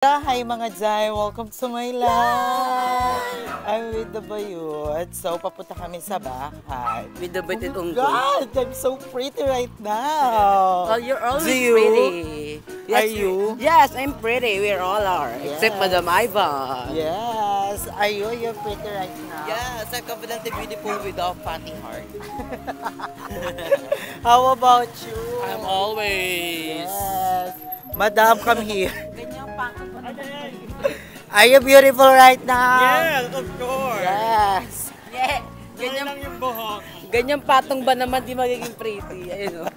Hi mga Jai! Welcome to my life! I'm with the Bayot. So, papunta kami sa bahay. With the Bayot Oh Unggoy. God! I'm so pretty right now! Oh, you're always you? pretty. Yes, Are you? Yes, I'm pretty. We all are. Yes. Except Madam Ivan. Yes! Are you? You're pretty right now? Yes, I'm confidently beautiful without fatty heart. How about you? I'm always. Yes! Madam, come here. Are you beautiful right now? Yes, of course. Yes! Yeah. Yung buhok. Ganyan patong ba naman di magiging pretty? Ayun o.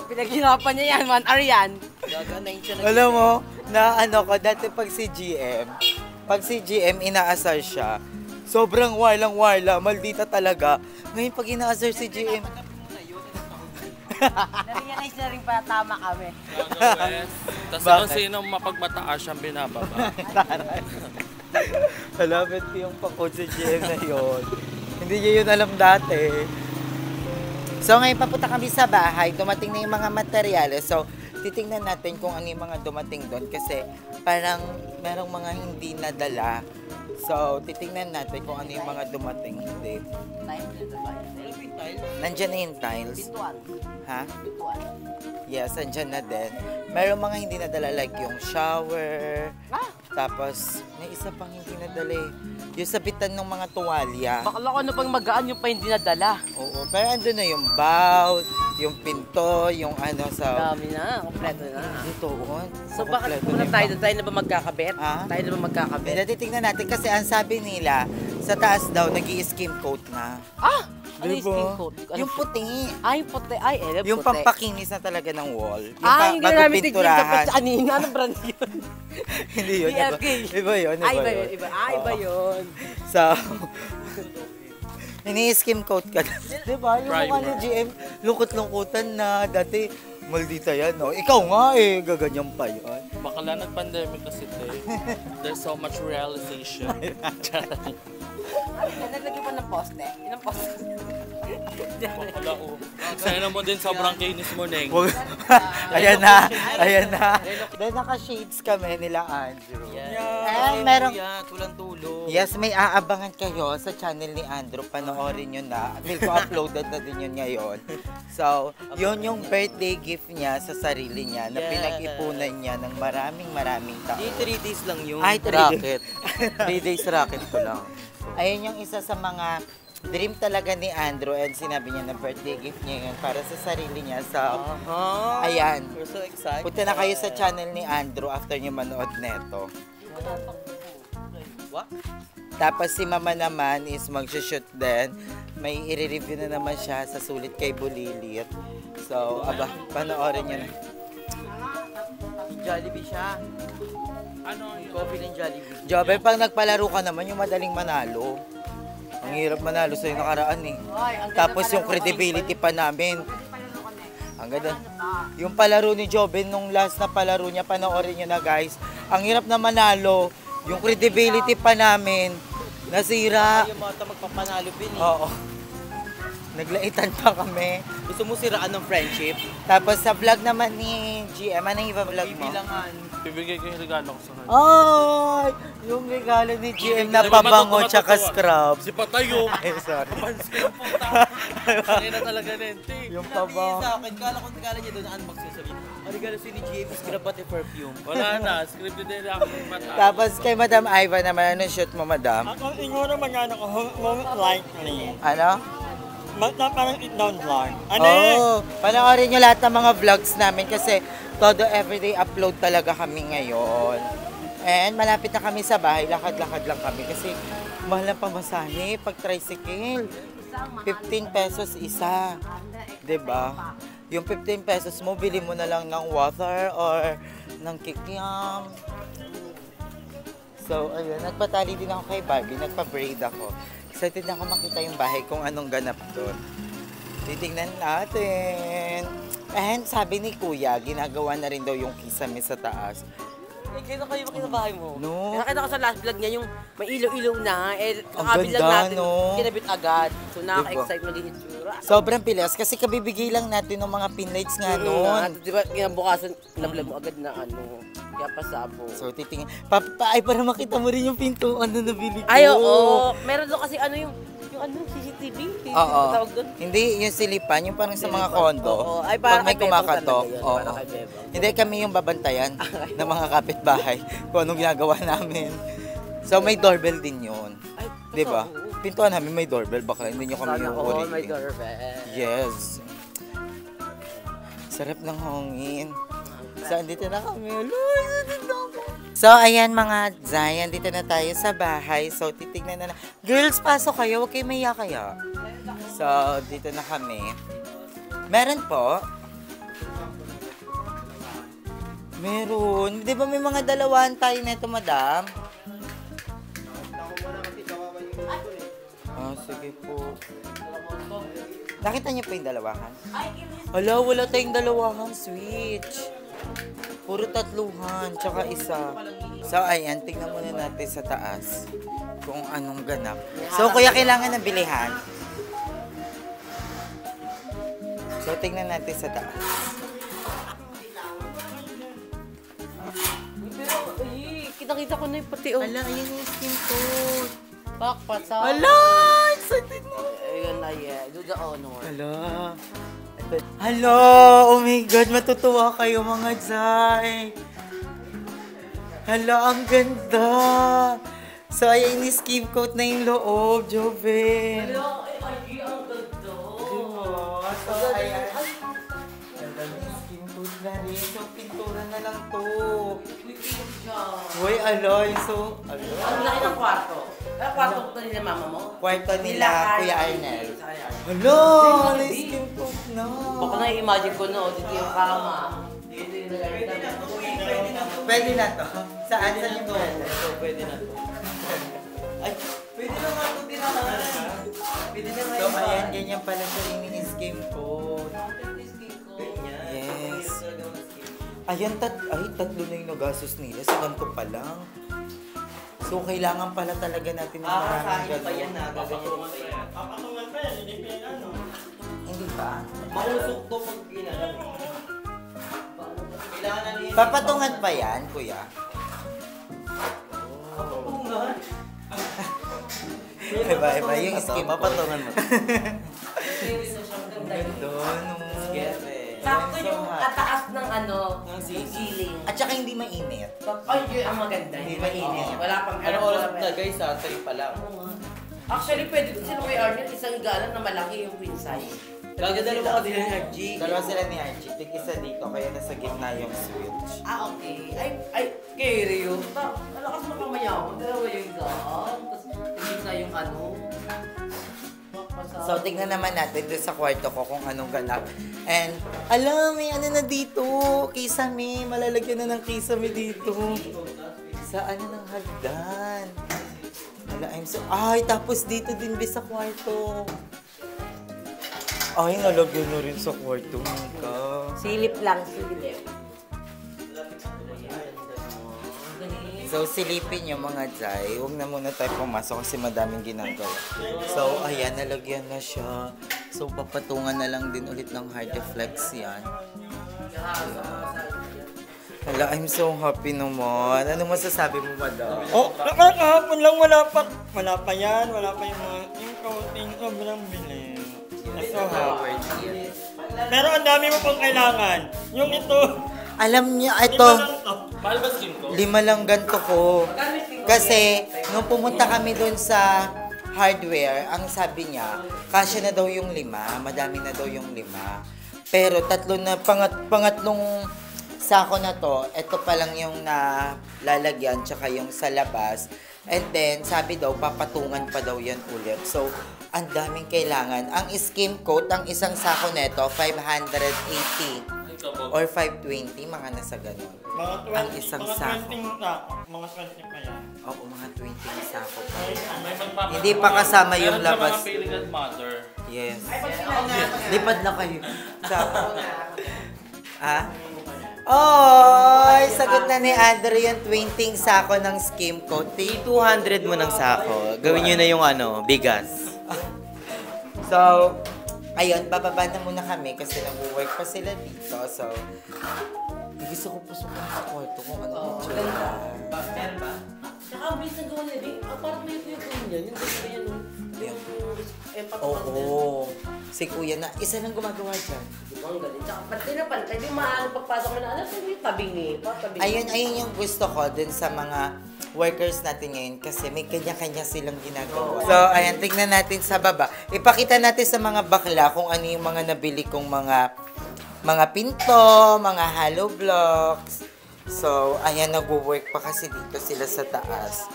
Pinaghirapan niya yan, man. Arian. Gaganayin siya Alam mo, na ano ko, dati pag si GM, inaasar siya. Sobrang warlang-warla, maldita talaga. Ngayon pag inaasar si GM, Na-realize na rin pa tama kami. Tapos kung sino mapagmataas siyang binababa. Malapit ko yung pakod si GM na yun. Hindi niya yun alam dati. So ngayon papunta kami sa bahay, dumating na yung mga materyales. So titingnan natin kung ano yung mga dumating doon kasi parang merong mga hindi nadala. So titingnan natin kung ano yung mga dumating hindi. Nandiyan na yung tiles. Ha? Yes, andyan na din. Merong mga hindi nadala like yung shower. Tapos may isa pang hindi nadala eh. Yung sabitan ng mga tuwalya. Bakala ko ano pang magaan yung pa hindi nadala. Oo, pero andun na yung bowl, yung pinto, yung ano sa... Dami na, kompleto na. Dito, So bakit muna tayo na ba magkakabit? Ah? Tayo na ba magkakabit? Titingnan natin kasi ang sabi nila, sa taas daw, nag-i-skim coat na. Ah! Ano yung Diba? skin coat? Ano? Yung puti. Ay, puti. Ay, Yung puti. pampakinis na talaga ng wall. Yung Ay, yung bago ginamit ni Jim pinturahan. dapat sa kanina. Anong brand yun? Hindi yun. BFK. Iba yun. Ay, iba yun. Iba. Ay, iba Oo. yun. So, ini-skim coat ka. Diba? Yung mukha ni GM, lungkot-lungkutan na. Dati, maldita yan, no? Ikaw nga eh, gaganyan pa yun. Bakala nag-pandemic kasi there's so much realization. Ay, nalagyan pa ng poste. Ilang poste? Bakala ko. Sana mo din sobrang kinis mo, Neng. Ayan na, ayan na. Then naka-shades kami nila, Andrew. Yeah. merong- Tulang tulo. Yes, may aabangan kayo sa channel ni Andrew. Panoorin nyo na. Feel ko uploaded na din yun ngayon. So, yun yung birthday gift niya sa sarili niya na Yes. pinag-ipunan niya ng maraming taon. Di 3 days lang yun. Ay, 3 Racket. 3 days racket ko lang. Ayun yung isa sa mga dream talaga ni Andrew and sinabi niya na birthday gift niya yun para sa sarili niya. So, ayan. We're so excited. Punta na kayo sa channel ni Andrew after niyo manood neto. What? Tapos si Mama naman is mag-shoot din. May i-review na naman siya sa Sulit kay Bulilit. So, panoorin niyo na. Jollibee siya. Ano yun? Coffee ng Jollibee. Jobe, pag nagpalaro ka naman, yung madaling manalo. Ang hirap manalo sa'yo nakaraan eh. Tapos yung credibility pa namin. Ang ganda. Yung palaro ni Joben nung last na palaro niya, panoorin niyo na guys. Ang hirap na manalo. Yung credibility pa namin, nasira. Yung mga magpapanalo din eh. Oo. Naglaitan pa kami. Gusto mo siraan ng friendship? Tapos sa vlog naman ni GM, ano yung iba-vlog mo? Bibilangan. Bibigay ko yung regalo ko sa kanya. Ay! Yung regalo ni GM na pabango tsaka scrub. Si Patayo. Ay, sorry. Pansin yung puta. Kaya na talaga nente. Yung pabango. Sa akin, kala niya doon na unbox niya sabihin. Ang regalo si ni GM is scrub pati perfume. Wala na. Scripted din ako ng mata. Tapos kay Madam Ivan naman, ano shoot mo, Madam? Ako siguro magano ko, won't likely. Ano? Parang it-down vlog. Ano eh? Oo. Panoorin nyo lahat ng mga vlogs namin kasi todo everyday upload talaga kami ngayon. And malapit na kami sa bahay, lakad-lakad lang kami kasi mahal ang pamasahe pag tricycle. 15 pesos isa. 'Di ba? Yung 15 pesos mo, bili mo na lang ng water or ng kikiam. So, ayun, nagpatali din ako kay Barbie, nagpa-braid ako. Excited na ako makita yung bahay kung anong ganap doon. Titingnan natin. And sabi ni Kuya, ginagawa na rin daw yung kisame sa taas. Eh, kaya kayo makinabahay mo. No. Nakita ko sa last vlog niya yung may ilaw-ilaw na. Eh, Ang kakabilang ganda, natin, no? kinabit agad. So, nakaka-excite Diba? maging itsura. Sobrang pilas kasi kabibigay lang natin ng mga pinlights nga noon. Di ba, kinabukasan, nablog mo agad na ano, kaya pasabo. So titingin, ay para makita mo rin yung pintuan na nabili ko. Ay, oo. Meron doon kasi ano yung CCTV. Oo. Tawag doon. Hindi yung silipan, yung parang sa mga kondo. Oo. Ay, Pag parang may kay Bebang kumakatok. talaga yun, Oo. parang kay Bebang. Hindi kami yung babantayan ng mga kapitbahay kung anong ginagawa namin. So may doorbell din yun. Ay, Di ba? totoo. Pintuan namin may doorbell, baka hindi nyo kami Sana yung all my uriin. doorbell. Yes. Sarap ng hangin. So, andito na kami. So, ayan mga Zayan, dito na tayo sa bahay. So, titignan na. Girls, pasok kayo. Huwag kayo maya kaya. So, dito na kami. Meron po. Meron. Di ba may mga dalawahan tayo nito, madam? Ah, sige po. Nakita niyo po yung dalawahan? Hala, wala tayong dalawahan switch. Puro tatluhan, tsaka isa. So, ayan, tingnan muna natin sa taas kung anong ganap. So, kuya, kailangan ng bilihan. So, tingnan natin sa taas. Pero, kita-kita ko na yung pati. Hala, ayan yung skin tone. Bakpasa. Hala, excited na. Ayun na, yeah. Do the honor. Hala. Hala, oh my God, matutuwa kayo mga Zay. Hala, ang ganda. So, ayan yung skin coat na yung loob, Joven. Hello, ay, ang ganda. Diba? So, ayan. Ganda yung skin coat na rin. So, pintura na lang to. Uy, aloy. So, aloy. Ang laki ng kwarto. Ang kwarto ko nila mama mo? Kwarto nila, Kuya Arnel. Hello! Hala, may skin coat na. Baka na-imagine ko na, dito yung kama. Dito yung nagaganda. Pwede na to. Saan sa niyo pwede? Pwede na to. Ay, pwede na nga ito tinahan. Pwede na nga So, ayan, ganyan pala siya yung skin code. Yes. Ayan, tatlo na yung nagastos nila sa ganito pa lang. So, kailangan pala talaga natin ng maraming ganun. Papatungan pa yan. Papatungan pa yan, hindi pa yan ano. Hindi ba? Mausok to pag inalam. Kailangan na niya. Papatungan pa yan, kuya? Papatungan? Iba yung skin code. Papatungan mo. Doon, Sakto yung kataas ng ano, ng ceiling. At saka hindi mainit. Ay, yun ang maganda. Hindi mainit. Wala pang Anong oras na guys ha? 3 pa lang. Actually, pwede din sila kay Arnel, isang igalan na malaki yung queen size. Gaganda kasi ni RG. Dalawa sila ni Archie. Tig-isa dito, kaya nasa gitna yung switch. Ah, okay. Ay, kere yun. Malakas mo kamayaman. Dalawa yung gaan. Tapos, tigil na yung ano. So, tingnan naman natin doon sa kwarto ko kung anong ganap. And, alam, may ano na dito. Kisame. Malalagyan na ng kisame dito. Sa ano ng hagdan. Ay, tapos dito din sa kwarto. Ay, nalagyan na rin sa kwarto, Mika. Silip lang, silip. So, silipin nyo mga Jai. Huwag na muna tayo pumasok kasi madaming ginagawa. So, ayan, nalagyan na siya. So, papatungan na lang din ulit ng hard flex yan. Hala, I'm so happy naman. Ano masasabi mo, madam? Oh, kahapon lang wala pa yan, wala pa yung mga, yung coating, sobrang bilis. I'm so happy. Pero ang dami mo pang kailangan. Yung ito, Alam niya, ito, lima lang to. Mahal ba skin ko? 5 lang ganito ko. Kasi, nung pumunta kami doon sa hardware, ang sabi niya, kasya na daw yung 5, madami na daw yung 5. Pero tatlo na, pangatlong sako na to, ito pa lang yung nalalagyan, tsaka yung sa labas. And then, sabi daw, papatungan pa daw yan ulit. So, ang daming kailangan. Ang skim coat, ang isang sako neto, 580 or 520, mga nasa ganun. Mga 20, Ang isang mga sako. 20 na, mga 20 pa yan. Oo, mga 20 na sako pa. May magpapatungan. Hindi pa kasama yung Meron siya labas. mga feeling and mother. Yes. Lipad na kayo. Sako. Ah? Oy, sagot na ni Andrew yung 20 sako ng skim coat. 200 mo ng sako. Gawin nyo na yung ano, bigas. So, ayun, bababa na muna kami kasi nag-work pa sila dito. So, gusto ko pusukan sa kwarto kung ano yung tsura. Meron ba? Saka ang bilis na gawa niya, parang may kuya niya. Yung gusto niya nung... Oo. Si kuya na, isa lang gumagawa dyan. Ang galing. Tsaka pati na pala, hindi maaaring pagpasok mo na, alam mo yung tabing eh. Ayun yung gusto ko dun sa mga workers natin ngayon kasi may kanya-kanya silang ginagawa. So, ayan, tingnan natin sa baba. Ipakita natin sa mga bakla kung ano yung mga nabili kong mga pinto, mga hollow blocks. So, ayan, nag-work pa kasi dito sila sa taas.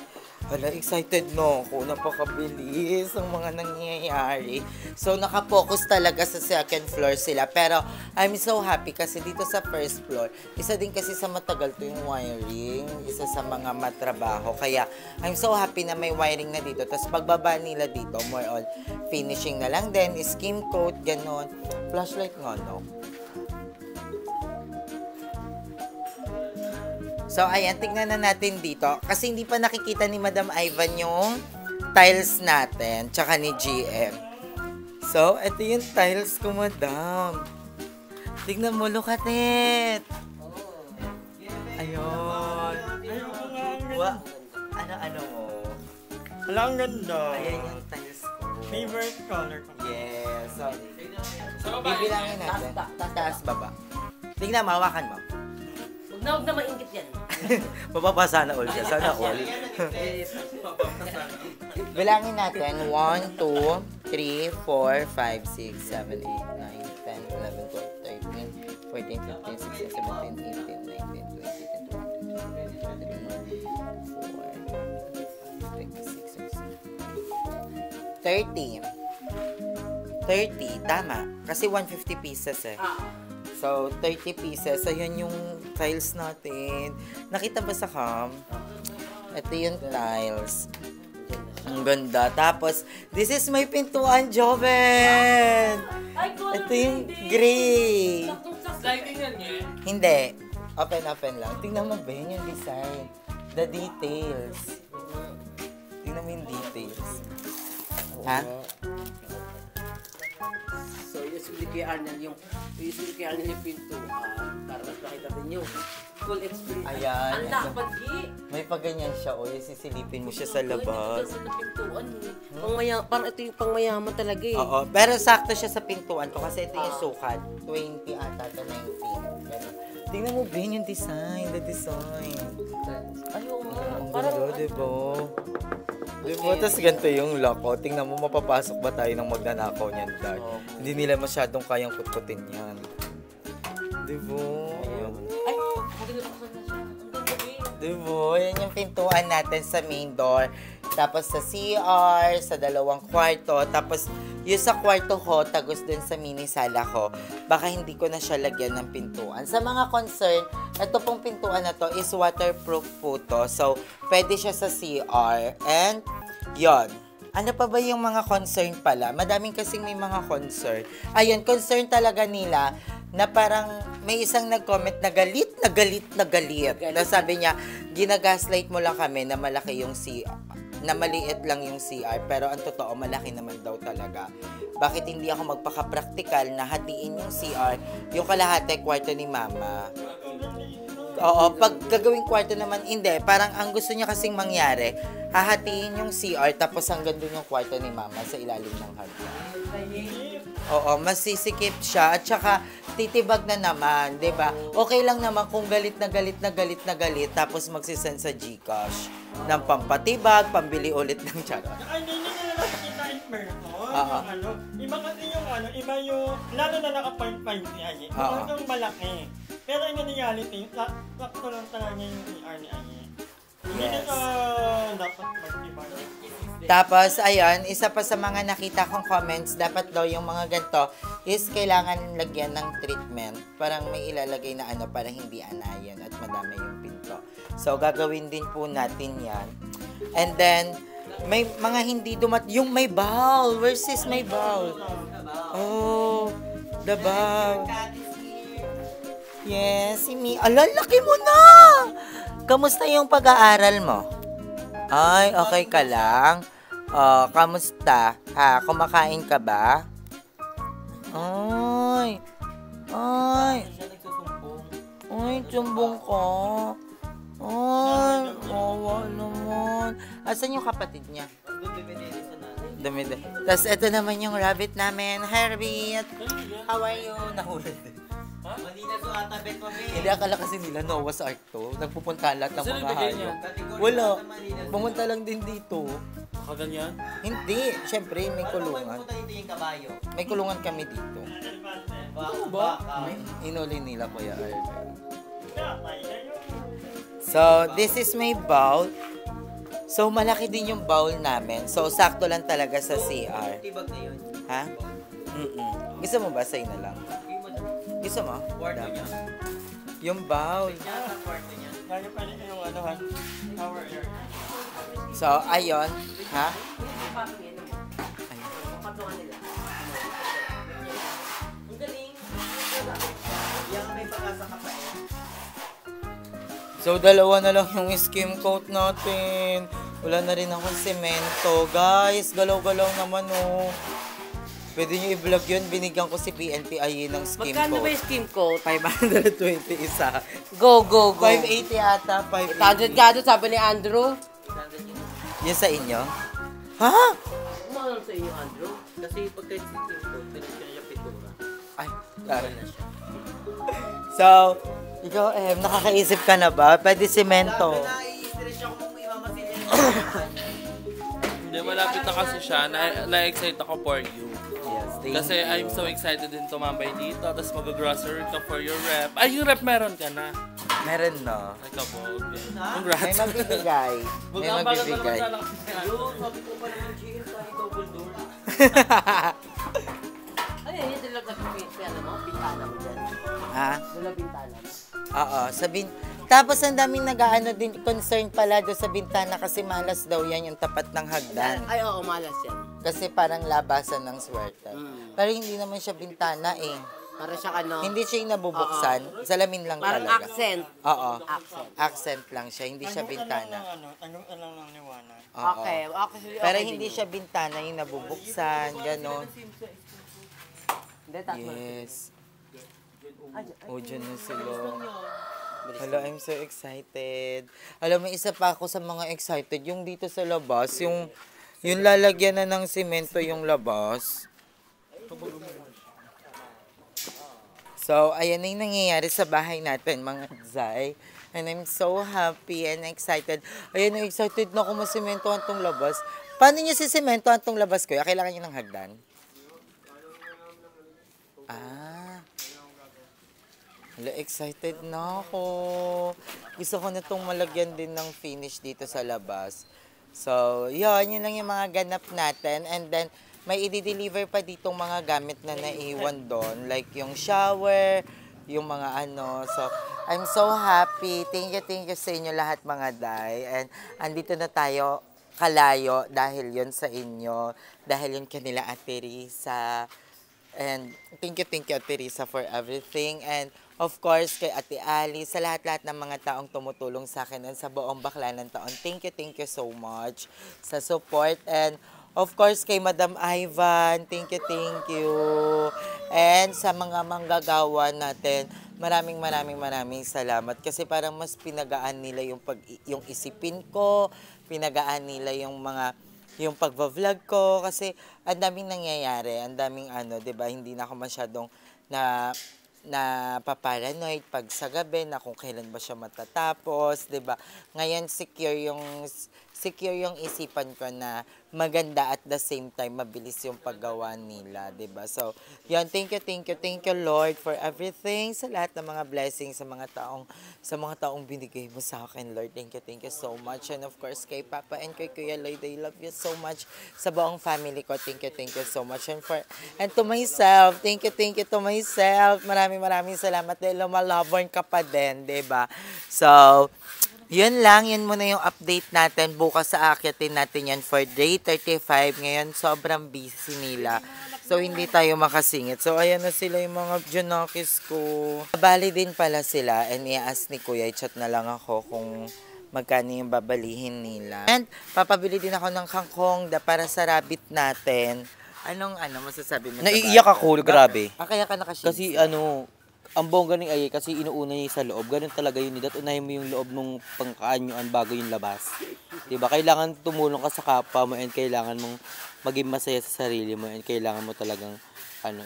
Hala, excited no ako. Napakabilis ang mga nangyayari. So, nakapokus talaga sa second floor sila. Pero, I'm so happy kasi dito sa first floor, isa din kasi sa matagal to yung wiring. Isa sa mga matrabaho. Kaya, I'm so happy na may wiring na dito. Tapos, pagbaba nila dito, more on finishing na lang din. Skim coat, ganon. Flashlight nga, no? So, ayan, tignan na natin dito. Kasi hindi pa nakikita ni Madam Ivan yung tiles natin, tsaka ni GM. So, ito yung tiles ko, Madam. Tignan mo, look at it. Ayun. Ano mo? Wala, ang ganda. Ayan yung tiles ko. Favorite color ko. Yes. So, bibilangin natin. Taas, baba. Tignan, mahawakan mo. Huwag na maingit yan. Mapapasa na all siya. Sana all. Bilangin natin. 1, 2, 3, 4, 5, 6, 7, 8, 9, 10, 11, 12, 13, 14, 15, 16, 17, 18, 19, 20, 21, 22, 23, 24, 25, 26, 27, 28, 29, 30. 30, tama. Kasi 150 pieces eh. So, 30 pieces. Ayun yung tiles natin. Nakita ba sa cam? Ito yung tiles. Ang ganda. Tapos, this is my pintuan, Joven! Ito yung gray. Sliding yan eh. Hindi. Open lang. Tingnan mo ba yun yung design? The details. Tingnan mo yung details. Ha? So, usually kay Arnel yung pintuan para mas makita din yung full experience. Ayan. Ang lapad, May paganyan siya, o. Sisilipin mo siya sa labas. Ito na pintuan eh. Parang ito yung pangmayaman talaga eh. Oo. Pero sakto siya sa pintuan ko kasi ito yung sukat. 20 ata to 19. Ganun. Tingnan mo, Ben, yung design. The design. Ayaw nga. Ang Parang ganda, diba? Diba? Tapos ganito yung lock. O, tingnan mo, mapapasok ba tayo ng magnanakaw niyan, Dad? Hindi nila masyadong kayang kutkutin yan. Diba? ay, maganda pa sana siya. Ang ganda eh. Diba? Yan yung pintuan natin sa main door. Tapos sa CR, sa dalawang kwarto. Tapos yung sa kwarto ko, tagos din sa mini sala ko. Baka hindi ko na siya lagyan ng pintuan. Sa mga concern, ito pong pintuan na to is waterproof po to. So, pwede siya sa CR. And, yon. Ano pa ba yung mga concern pala? Madaming kasing may mga concern. Ayun, concern talaga nila na parang may isang nag-comment na galit. Na sabi niya, ginagaslight mo lang kami na malaki yung CR. Na maliit lang yung CR, pero ang totoo, malaki naman daw talaga. Bakit hindi ako magpaka-practical na hatiin yung CR, yung kalahati kwarto ni Mama? Oo, pag gagawing kwarto naman, hindi. Parang ang gusto niya kasing mangyari, hahatiin yung CR, tapos hanggang dun yung kwarto ni Mama sa ilalim ng hagdan. Oo, masisikip siya, at saka titibag na naman, 'di ba? Okay lang naman kung galit na galit, tapos magsisend sa GCash ng pampatibag, pambili ulit ng charot. Ay, hindi nila nakikita in person. Oo. Yung ano, iba kasi yung ano, iba yung, lalo na naka-point 5 ni Aye. Talagang malaki. Pero in reality, sakto lang talaga yung CR ni Aye. Hindi Yes. na dapat mag-iba. Tapos, ayun, isa pa sa mga nakita kong comments, dapat daw yung mga ganito is kailangan lagyan ng treatment. Parang may ilalagay na ano para hindi anayan at madami yung pinto. So, gagawin din po natin yan. And then, may mga hindi yung may bowl. Where's this may bowl? Oh, the bowl. Yes, si Mi. Ala, laki mo na! Kamusta yung pag-aaral mo? Ay, okay ka lang? Kamusta? Kumakain ka ba? Ay. Ay. Siya nagsusumbong. Ay, sumbong ka. Ay, kawa naman. Asan yung kapatid niya? Dumi. Tapos ito naman yung rabbit namin. Hi, rabbit. How are you? Nahulad din. Manila so ata bet mo Hindi, akala kasi nila Noah's Ark to. Nagpupunta lahat ng Sino mga nagbigay hayop. niya? Wala. Pumunta lang din dito. Kaganyan? Hindi. Siyempre, may kulungan. dito yung kabayo. May kulungan kami dito. Ba? Inuli nila, Kuya Arvin. So, this is my bowl. So, malaki din yung bowl namin. So, sakto lang talaga sa CR. Tibag na yun. Ha? Gusto mo ba? Say na lang. Gusto mo? Kwarto niya. Yung bowl. Yata kwarto niya. Lagi pa rin yung ano ha? Tower air. So, ayun. Ha? Yan may pag-asa ka pa eh. So, dalawa na lang yung skim coat natin. Wala na rin akong semento. Guys, galaw-galaw naman, oh. Pwede nyo i-vlog yun. Binigyan ko si PNPI ng skim Magkano ba coat. yung skim coat? 520 isa. Go, go, go. 580 ata. 580. Gado, sabi ni Andrew. Yan sa inyo? Ha? Ano sa iyo, Andrew? Kasi pagka yung sitting ko, pinagkira siya pitura. Ay, sorry. Na siya. So, ikaw, nakakaisip ka na ba? Pwede semento. Nai-stress siya kung imamasil niya. Hindi, malapit na kasi siya. Na-excite ako for you. Yes, thank Kasi you. I'm so excited din tumambay dito. Tapos mag-grocery ka for your rep. Ay, yung rep meron ka na. Meron na. Ay, kabog. May Congrats. magbibigay. May magbibigay. Sabi ko pa naman, GS tayo double door. Ay, yun yung talaga ano mo? Bintana mo dyan. Ha? Wala bintana mo. Oo, tapos ang daming nag-aano din, concern pala doon sa bintana kasi malas daw yan yung tapat ng hagdan. Ay, oo, malas yan. Kasi parang labasan ng swerte. Mm. Pero hindi naman siya bintana eh. Para siya ano? Hindi siya yung nabubuksan. Salamin lang Parang talaga. accent. Oo. Accent. Accent lang siya, hindi siya bintana. Tanong lang ng liwanag. Oo. Okay, okay. Pero hindi siya bintana yung nabubuksan, gano'n. Hindi, tatlo. Yes. O, dyan na sila. Hala, I'm so excited. Alam mo, isa pa ako sa mga excited, yung dito sa labas, yung lalagyan na ng semento yung labas. So, ayan na yung nangyayari sa bahay natin, mga Zay. And I'm so happy and excited. Ayan, excited na ako masimentohan tong labas. Paano niyo sisimentohan tong labas ko? Kailangan niyo ng hagdan? Hala, excited na ako. Gusto ko na itong malagyan din ng finish dito sa labas. So, yun lang yung mga ganap natin. And then, may i-deliver pa ditong mga gamit na naiwan doon. Like yung shower, yung mga ano. So, I'm so happy. Thank you sa inyo lahat mga day. And andito na tayo kalayo dahil yun sa inyo. Dahil yun kanila Ate Risa. And thank you Ate Risa for everything. And of course, kay Ate Ali, sa lahat-lahat ng mga taong tumutulong sa akin at sa buong Baklanan Taon. Thank you so much sa support. And of course, kay Madam Ivan, thank you. And sa mga manggagawa natin, maraming salamat. Kasi parang mas pinagaan nila yung isipin ko, pinagaan nila yung pagva-vlog ko. Kasi ang daming nangyayari, ang daming 'di ba? Hindi na ako masyadong na paparanoid pag sa gabi na kung kailan ba siya matatapos, 'di ba? Ngayon secure yung isipan ko na maganda at the same time mabilis yung paggawa nila, 'di ba? So, yan, thank you Lord for everything, sa lahat ng mga blessings sa mga taong binigay mo sa akin, Lord. Thank you so much. And of course kay Papa and kay Kuya Lloyd, I love you so much. Sa buong family ko, thank you so much. And to myself, thank you to myself. Maraming salamat dahil lumalaborn ka pa din, 'di ba? So, yun muna yung update natin. Bukas sa akitin natin yan for day 35. Ngayon, sobrang busy nila. So, hindi tayo makasingit. So, ayan na sila yung mga junakis ko. Bali din pala sila. And i-ask ni Kuya, i-chat na lang ako kung magkano yung babalihin nila. And, papabili din ako ng kangkong para sa rabbit natin. Anong masasabi mo Naiiyak ako, grabe. Kaya ka nakashades. Kasi ang bongga ng Aye kasi inuuna niya sa loob. Ganun talaga yun. At unahin mo yung loob ng pangkaanyuan bago yung labas. Diba? Kailangan tumulong ka sa kapwa mo and kailangan mong maging masaya sa sarili mo and kailangan mo talagang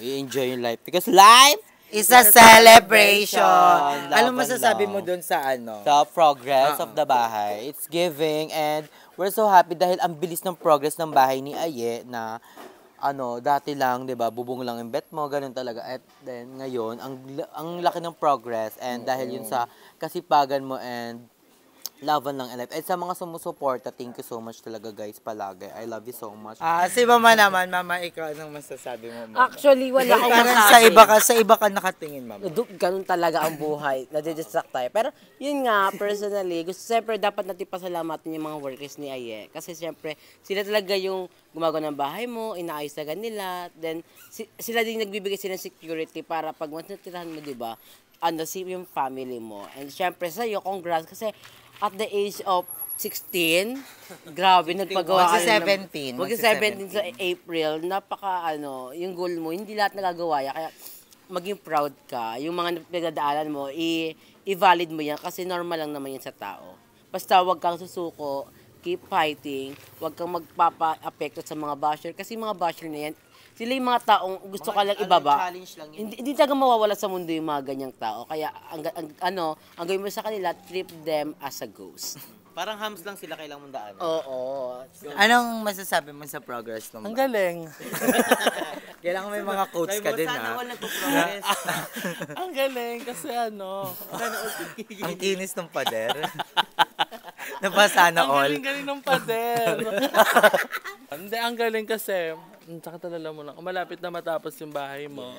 i-enjoy yung life. Because life is a celebration. Love Anong and masasabi love. mo dun sa Sa progress of the bahay. It's giving and we're so happy dahil ang bilis ng progress ng bahay ni Aye na dati lang, 'di ba, bubong lang yung bet mo, ganun talaga. At then ngayon, ang laki ng progress and dahil yun sa kasipagan mo and laban lang in life. At sa mga sumusuporta, thank you so much talaga guys palagi. I love you so much. Si Mama naman, Mama, ikaw anong masasabi mo? Mama? Actually, wala akong Parang masabi. sa iba ka nakatingin, Mama. Ganun talaga ang buhay. Nadidistract tayo. Pero yun nga, personally, siyempre dapat natin pasalamatan yung mga workers ni Aye. Kasi siyempre, sila talaga yung gumagawa ng bahay mo, inaayos talaga nila. Then, sila din nagbibigay sila ng security para pag once natirahan mo, di ba, yung family mo. And siyempre sa'yo, congrats. Kasi at the age of 16, grabe, nagpagawa ka rin ng- Magsi-17 sa April, yung goal mo, hindi lahat nagagawa yan. Kaya maging proud ka. Yung mga pinagdadaanan mo, i-valid mo yan kasi normal lang naman yan sa tao. Basta wag kang susuko, keep fighting, wag kang magpapa-apekto sa mga basher. Kasi mga basher na yan, sila yung mga taong gusto ka lang ibaba. Challenge lang yun. Hindi talaga mawawala sa mundo yung mga ganyang tao. Kaya ang gawin mo sa kanila, treat them as a ghost. Parang hams lang sila kailangan mong daan. Oo. Anong masasabi mo sa progress ng Ang galing. Kailangan may mga quotes ka din, Sana ha? all nagpo-progress. Ang galing kasi Ang kinis ng pader. Nabasa na all. galing ng pader. Hindi, ang galing kasi, tsaka talala mo lang, kung malapit na matapos yung bahay mo,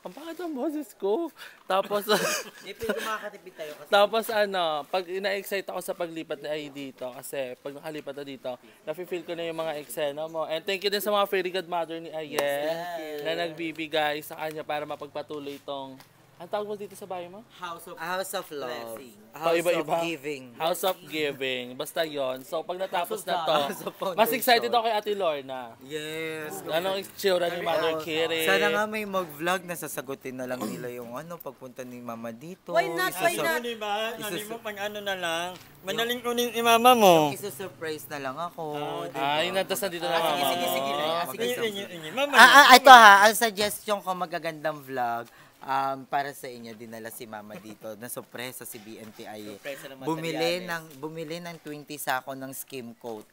ang pangit ang boses ko. Tapos, Makakatipid tayo kasi. tapos pag ina-excite ako sa paglipat ni Ay dito, kasi pag nakalipat na dito, nafe-feel ko na yung mga eksena mo. And thank you din sa mga fairy godmother ni Aye na nagbibigay sa kanya para mapagpatuloy itong, ang tawag mo dito sa bahay mo? House of Love. Blessing. House Iba-iba. of Giving. House of Giving. Basta yon. So, pag natapos na House to, of Foundation. mas excited ako kay Ate Lorna. Yes. Anong itsura ni Mother Kiri? Sana nga may mag-vlog na sasagutin na lang nila yung pagpunta ni Mama dito. Why not? Why not? Diba? Mo pang na lang, madaling kunin si mama mo. Isa-surprise na lang ako. Ay, natas na dito na mama. Sige. Mama. Ito ang suggestion ko magagandang vlog. Para sa inyo, dinala si Mama dito na sorpresa si BNTI. Bumili ng 20 sako ng skim coat.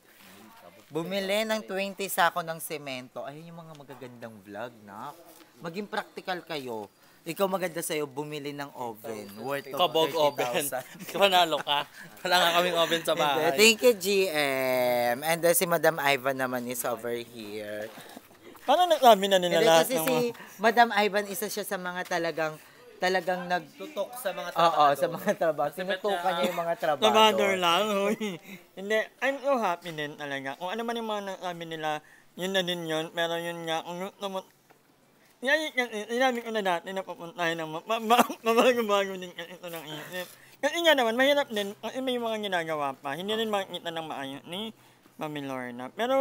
Bumili ng 20 sako ng semento. Ayun yung mga magagandang vlog, na. Maging practical kayo. Ikaw maganda sa'yo, bumili ng oven. Worth of Kabog oven. 30,000. Panalo ka. Wala nga kaming oven sa bahay. Thank you, GM. And si Madam Ivan naman is over here. Paano nagsabi na nila Hindi, lahat kasi ng si Madam Ivan, isa siya sa mga talagang Tutok sa mga Oo, sa mga trabaho. Sinutukan niya yung mga trabaho. Trabador lang. Hoy. Hindi, I'm so happy din talaga. Kung ano man yung mga nagsabi nila, yun na din yun. Pero yun nga, kung gusto mo, sinabi ko na dati na papuntahin ng mabago-bago din kasi ito ng isip. Kasi nga naman, mahirap din, kasi may mga ginagawa pa. Hindi rin makikita ng maayos ni Mami Lorna. Pero,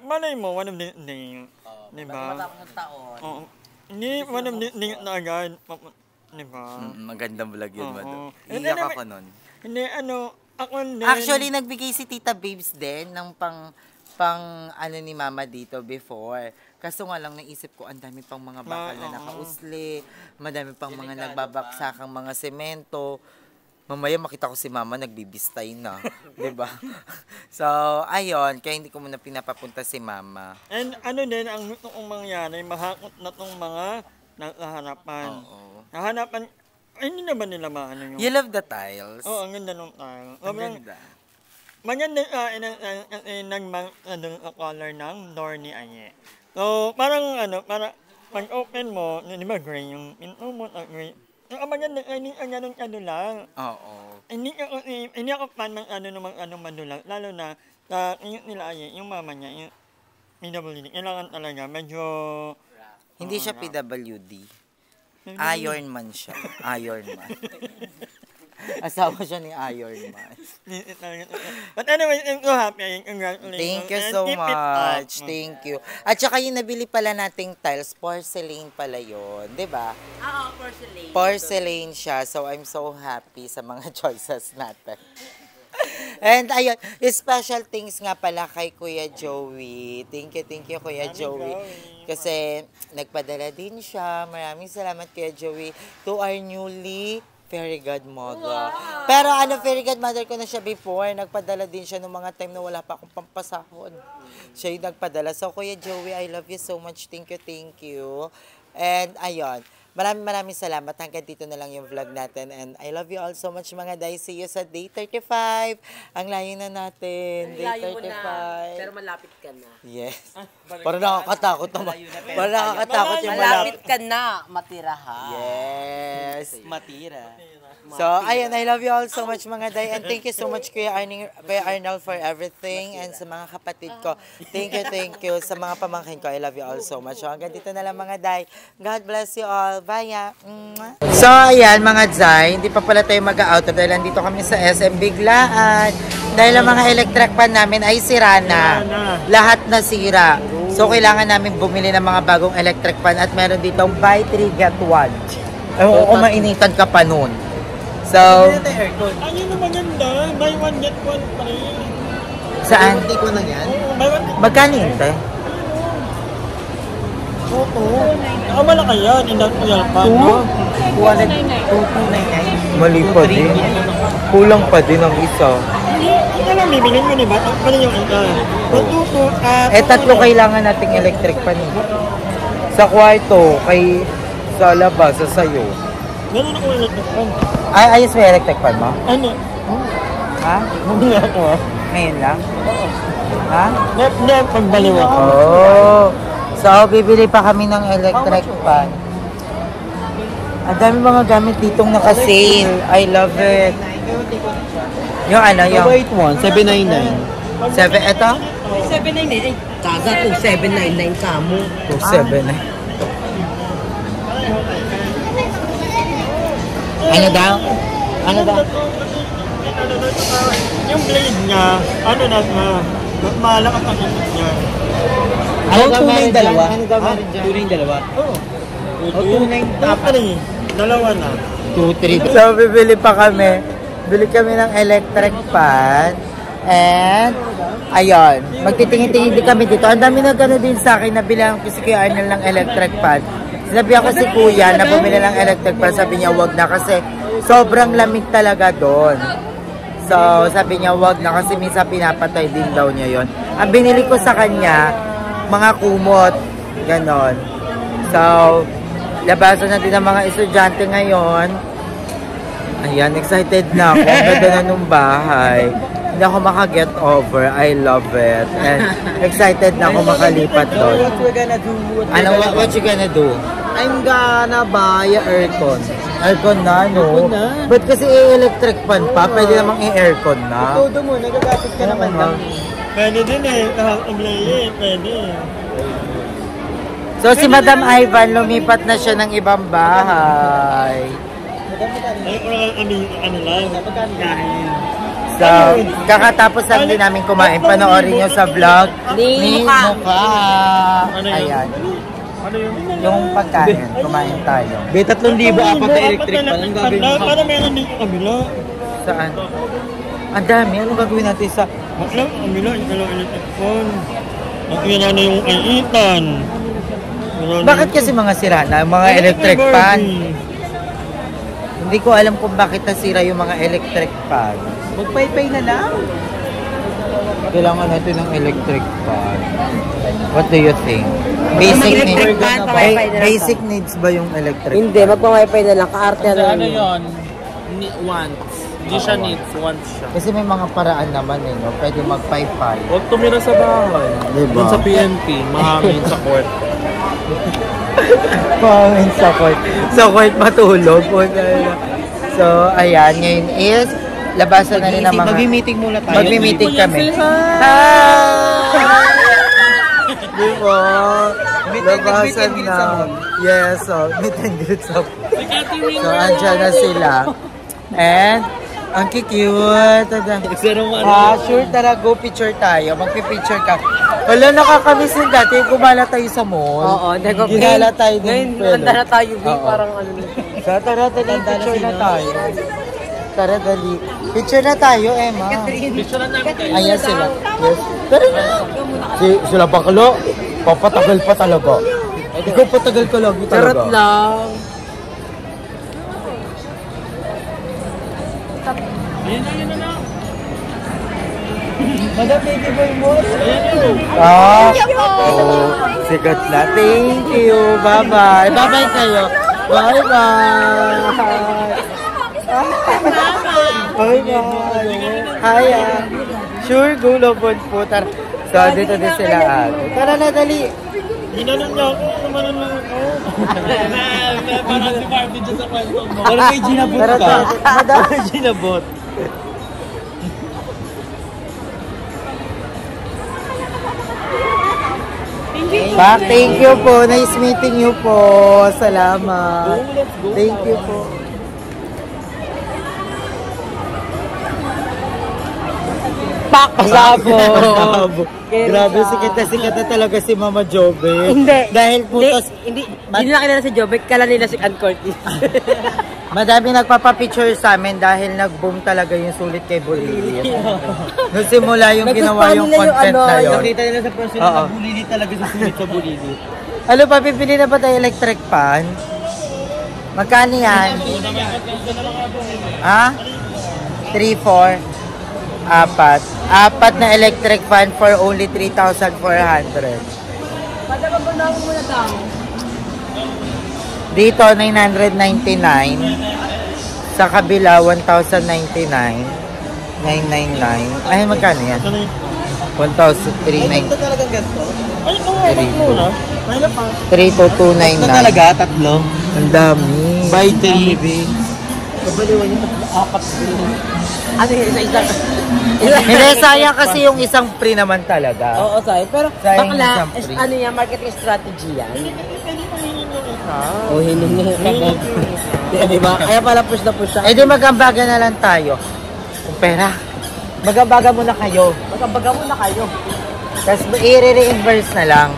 malay mo, one of the day. Diba? Matapos ng taon. Oo. Hindi, one of the day na agad. Diba? Magandang vlog yun, Oo. Madam. Hindi, Iyak ako nun. Hindi, ako din. Actually, nagbigay si Tita Babes din ng pang ni Mama dito before. Kaso nga lang naisip ko, ang dami pang mga bakal na nakausli, madami pang mga nagbabaksakang mga semento. Mamaya makita ko si Mama nagbibistay na, 'di ba? So, ayun, kaya hindi ko muna pinapapunta si Mama. And din, ang gusto kong mangyari, mahakot na tong mga nakaharapan. Oo. Nahanapan, ay, hindi naman nila maano yung... You love the tiles? Oo, ang ganda nung tile. Ang ganda. Maganda color ng door ni Aye. So, parang pag open mo, di ba gray yung pinto mo, gray. Ang maganda, ang lang. Oo. Hindi ako fan ng madulang, lalo na sa nila Aye, yung mama niya, yung PWD, kailangan talaga, medyo... Hindi siya PWD. Iron Man siya. Iron Man. Asawa siya ni Iron Man. But anyway, I'm so happy. Congratulations. Thank you And so keep it much. up. Thank you. At saka yung nabili pala nating tiles, porcelain pala yun. 'Di ba? Oo, porcelain. Porcelain siya. So, I'm so happy sa mga choices natin. And ayun, special things nga pala kay Kuya Joey. Thank you, Kuya Joey. Kasi nagpadala din siya. Maraming salamat, Kuya Joey, to our newly fairy godmother. Pero fairy godmother ko na siya before. Nagpadala din siya nung mga time na wala pa akong pampasahod. Siya yung nagpadala. So, Kuya Joey, I love you so much. Thank you. And ayun, maraming salamat. Hanggang dito na lang yung vlog natin. And I love you all so much, mga day. See you sa day 35. Ang layo na natin. Day Layo mo 35. na. Pero malapit ka na. Yes. Parang nakakatakot naman. Parang nakakatakot yung Malapit malapit. ka na. Matirahan. Yes. Matira. So, ayun, I love you all so much, mga day. And thank you so much, Kuya Arnold, for everything. And sa mga kapatid ko, thank you. Sa mga pamangkin ko, I love you all so much. So, hanggang dito na lang, mga day. God bless you all. Bye. So, ayan, mga day. Hindi pa pala tayo mag-out dahil nandito kami sa SM Biglaan. Dahil ang mga electric pan namin ay sira na. Lahat na sira. So, kailangan namin bumili ng mga bagong electric pan. At meron ditong buy 3, get 1. Ewan ko, mainitan ka pa nun. So, Ayun naman ganda. Buy one, get one pa rin. saan? Ko na yan. Buy one, Magkano yun, te? oo. Malaki yan. Industrial pa, no? 2,299. Mali pa din. Kulang pa din ang isa. Ano lang, bibilin mo, diba? Ano yung isa? Tatlo kailangan nating electric pan. Sa kwarto, sa labas, sa sayo. Meron ako electric fan. Ay, ayos may electric pan mo? Ano? Ha? Hindi ako. Ngayon lang? Ha? Hindi, pagbaliw ako. Oh. So, bibili pa kami ng electric fan. Ang dami mga gamit ditong naka-sale. I love it. Yung yung... Wait one, 799. Ito? 799. Kaga kung 799 ka mo. 7. Ano daw? Yung blade niya, malakas ang init niya. Ano tunay dalawa? Tunay dalawa? Oo. tunay Dalawa na. 2, 3. So, bibili pa kami. Bili kami ng electric fan. And, ayun. Magtitingin-tingin din kami dito. Ang dami na gano'n din sa akin. Nabilang ko si Kuya Arnold ng electric fan. Sinabi ako si Kuya na bumili ng electric fan. Sabi niya, wag na kasi sobrang lamig talaga doon. So, sabi niya, wag na kasi minsan pinapatay din daw niya yon. Ang binili ko sa kanya, mga kumot. Ganon. So, labasan na din ng mga estudyante ngayon. Ayan, excited na ako. Ang ganda na nung bahay. Hindi ako maka-get over. I love it. And excited na ako makalipat doon. What we're gonna do? What you gonna do? I'm gonna buy a aircon. Aircon na, no? Aircon na. Ba't kasi electric fan pa? Pwede namang i-aircon na. Todo mo, nagagastos ka naman Oo. Pwede din pwede. So, si Madam Ivan, lumipat na siya ng ibang bahay. So, kakatapos lang din namin kumain. Panoorin nyo sa vlog ni Mukha. Ayan. Yung pagkain, kumain tayo. Be, 3,000 apat na electric pan. Ang gagawin mo? Para meron dito kabila. Saan? Ang dami. Anong gagawin natin sa... Baklang kabila, yung dalawang electric phone. At yun na yung kaiitan. Bakit kasi mga sira na? Mga electric fan? Hindi ko alam kung bakit nasira yung mga electric fan. Magpaypay na lang. Kailangan natin ng electric fan. What do you think? Basic electric needs. fan, pa-wifi na lang Basic needs ba yung electric Hindi, fan? magpa-wifi na lang. Kaarte na lang. Ano yun? Wants. Hindi siya needs, wants siya. Kasi may mga paraan naman eh, no? Pwede mag-5-5. Huwag tumira sa bahay. Diba? Dun sa PNP, mahangin sa court. Pangin sa court. Sa court matulog. So, ayan. Ngayon is, labasan na rin ng mga... Mag-meeting muna tayo. Mag-meeting kami. Diba? Labasan na. Yes, so, meet and greet sa... So, andyan na sila. And, Ang cute. Sure, tara, go picture tayo. Magpipicture ka. Wala, nakakamiss din dati. Gumala tayo sa mall. Oo, Ginala tayo din. Ngayon, handa na tayo, B. Oo. Parang ano na. So, tara, dali. Picture na tayo. Tara, dali. Picture na tayo, Emma. Picture lang namin kayo. Ayan sila. Yes. Tara na. Sila baklo. Papatagal pa talaga. Ikaw patagal ka lagi talaga. Charot lang. Madam, baby boy mo. Ah, oh, sikat na. Thank you. Bye-bye. Bye-bye kayo. Bye-bye. Bye-bye. Hi, Sure, gulo po. Tara. So, dito din sila. Tara na, dali. Ginanong niya ako, kumanan lang ako. Parang si Barbie dyan sa kwento mo. Wala may ginabot Tara, ka. madam. Ginabot. Pak, thank you po. Nice meeting you po. Salamat. Thank you po. Pak! Pasabo! Grabe, sikat na talaga si Mama Jobe. Hindi. Dahil putos, Hindi nila kilala si Jobek, kala nila si Ann Curtis. madami nagpapapicture sa amin dahil nag-boom talaga yung sulit kay Bulilit. Nung simula yung ginawa yung content na yun. Nakita nila sa personal Oo. na bulili talaga sa sulit sa bulili. Ano pa, pipili na ba tayo electric fan? Magkano yan? Ha? 3, 4, 4 na electric fan for only 3,400. Padabag-unawin mo na daw. Dito, 999. Sa kabila, 1,099. 999. Ay, magkano yan? 1,399. talagang ganito? Ay, ito muna. May na pa. 3,299. Talaga, tatlo. Ang dami. By 3. Kabaliwan yung apat. Ano yun, isa-isa? Hindi, sayang kasi yung isang free naman talaga. Oo, say. Pero Sayang bakla, isang free. ano yan, marketing strategy yan. Oh, hiningi. Diba? Kaya pala push na push siya. Eh di magambaga na lang tayo. Kung pera. Magambaga muna kayo. Magkabaga mo na kayo. Tapos i-reimburse na lang.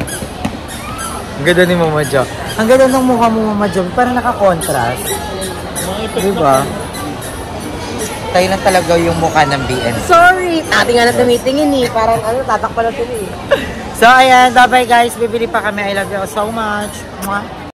Ang ganda ni Mama Jo. Ang ganda ng mukha mo, Mama Jo. Parang naka-contrast. Diba? Tayo lang talaga yung mukha ng BN. Sorry! Ating nga na tumitingin eh. Parang ano, tatakpan na sila eh. So, ayan. Bye-bye guys. Bibili pa kami. I love you so much. Mwah.